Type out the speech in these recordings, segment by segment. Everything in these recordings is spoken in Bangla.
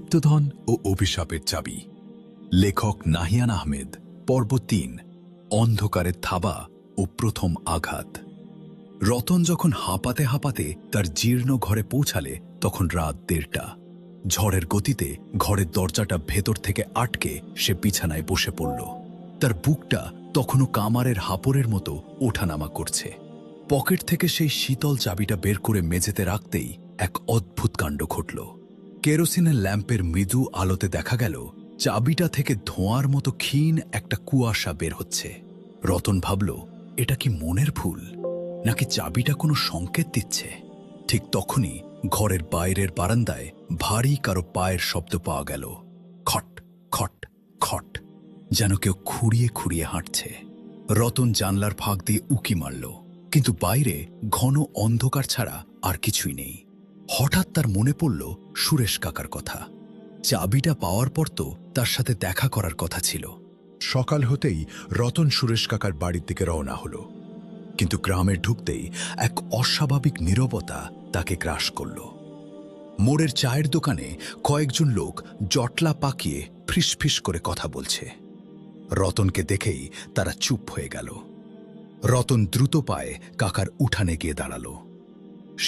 গুপ্তধন ও অভিশাপের চাবি। লেখক নাহিয়ান আহমেদ। পর্ব ৩, অন্ধকারের থাবা ও প্রথম আঘাত। রতন যখন হাঁপাতে হাঁপাতে তার জীর্ণ ঘরে পৌঁছালে তখন রাত ১:৩০। ঝড়ের গতিতে ঘরের দরজাটা ভেতর থেকে আটকে সে বিছানায় বসে পড়ল। তার বুকটা তখনও কামারের হাঁপড়ের মতো ওঠানামা করছে। পকেট থেকে সেই শীতল চাবিটা বের করে মেঝেতে রাখতেই এক অদ্ভুত কাণ্ড ঘটল। কেরোসিনের ল্যাম্পের মৃদু আলোতে দেখা গেল চাবিটা থেকে ধোঁয়ার মতো ক্ষীণ একটা কুয়াশা বের হচ্ছে। রতন ভাবল, এটা কি মনের ভুল, নাকি চাবিটা কোনো সংকেত দিচ্ছে? ঠিক তখনই ঘরের বাইরের বারান্দায় ভারী কারো পায়ের শব্দ পাওয়া গেল। খট খট খট, যেন কেউ খুঁড়িয়ে খুঁড়িয়ে হাঁটছে। রতন জানলার ফাঁক দিয়ে উকি মারল, কিন্তু বাইরে ঘন অন্ধকার ছাড়া আর কিছুই নেই। হঠাৎ তার মনে পড়ল সুরেশ কাকার কথা। চাবিটা পাওয়ার পর তো তার সাথে দেখা করার কথা ছিল। সকাল হতেই রতন সুরেশ কাকার বাড়ির দিকে রওনা হলো, কিন্তু গ্রামে ঢুকতেই এক অস্বাভাবিক নীরবতা তাকে গ্রাস করল। মোড়ের চায়ের দোকানে কয়েকজন লোক জটলা পাকিয়ে ফিসফিস করে কথা বলছে। রতনকে দেখেই তারা চুপ হয়ে গেল। রতন দ্রুত পায়ে কাকার উঠানে গিয়ে দাঁড়াল।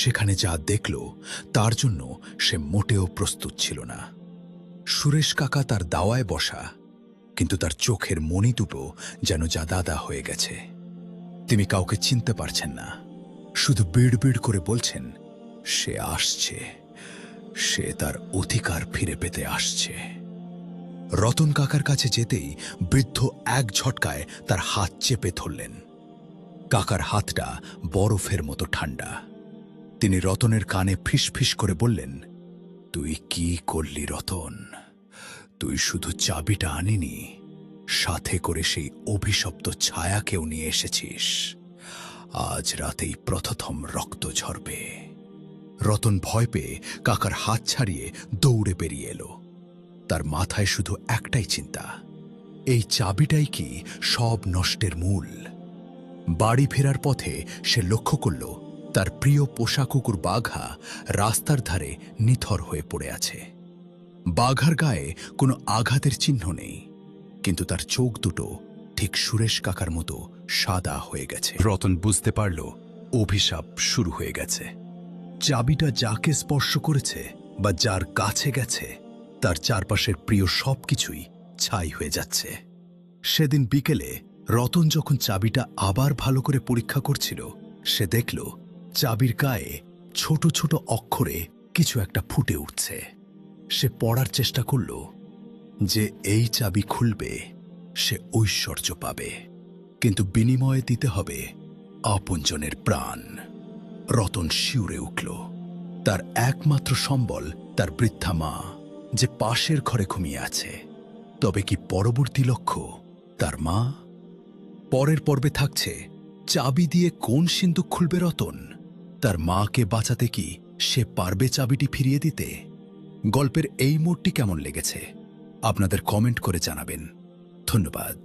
সেখানে যা দেখল তার জন্য সে মোটেও প্রস্তুত ছিল না। সুরেশ কাকা তার দাওয়ায় বসা, কিন্তু তার চোখের মণি দুটো যেন জাদাদা হয়ে গেছে। তিনি কাউকে চিনতে পারছেন না, শুধু বিড়বিড় করে বলছেন, সে আসছে, সে তার অধিকার ফিরে পেতে আসছে। রতন কাকার কাছে যেতেই বৃদ্ধ এক ঝটকায় তার হাত চেপে ধরলেন। কাকার হাতটা বরফের মতো ঠান্ডা। তিনি রতনের কানে ফিসফিস করে বললেন, তুই কি করলি রতন? তুই শুধু চাবিটা আনিনি, সাথে করে সেই অভিশপ্ত ছায়াকেও নিয়ে এসেছিস। আজ রাতেই প্রথম রক্ত ঝরবে। রতন ভয় পেয়ে কাকার হাত ছাড়িয়ে দৌড়ে বেরিয়ে এলো। তার মাথায় শুধু একটাই চিন্তা, এই চাবিটাই কি সব নষ্টের মূল? বাড়ি ফেরার পথে সে লক্ষ্য করল তার প্রিয় পোষা কুকুর বাঘা রাস্তার ধারে নিথর হয়ে পড়ে আছে। বাঘার গায়ে কোনো আঘাতের চিহ্ন নেই, কিন্তু তার চোখ দুটো ঠিক সুরেশ কাকার মতো সাদা হয়ে গেছে। রতন বুঝতে পারল অভিশাপ শুরু হয়ে গেছে। চাবিটা যাকে স্পর্শ করেছে বা যার কাছে গেছে তার চারপাশের প্রিয় সবকিছুই ছাই হয়ে যাচ্ছে। সেদিন বিকেলে রতন যখন চাবিটা আবার ভালো করে পরীক্ষা করছিল, সে দেখল চাবির গায়ে ছোট ছোট অক্ষরে কিছু একটা ফুটে উঠছে। সে পড়ার চেষ্টা করল যে এই চাবি খুলবে সে ঐশ্বর্য পাবে, কিন্তু বিনিময়ে দিতে হবে আপনজনের প্রাণ। রতন শিউরে উঠল। তার একমাত্র সম্বল তার বৃদ্ধা মা, যে পাশের ঘরে ঘুমিয়ে আছে। তবে কি পরবর্তী লক্ষ্য তার মা? পরের পর্বে থাকছে, চাবি দিয়ে কোন সিন্দুক খুলবে রতন? তার মাকে বাঁচাতে কি সে পারবে চাবিটি ফিরিয়ে দিতে? গল্পের এই মোড়টি কেমন লেগেছে আপনাদের কমেন্ট করে জানাবেন। ধন্যবাদ।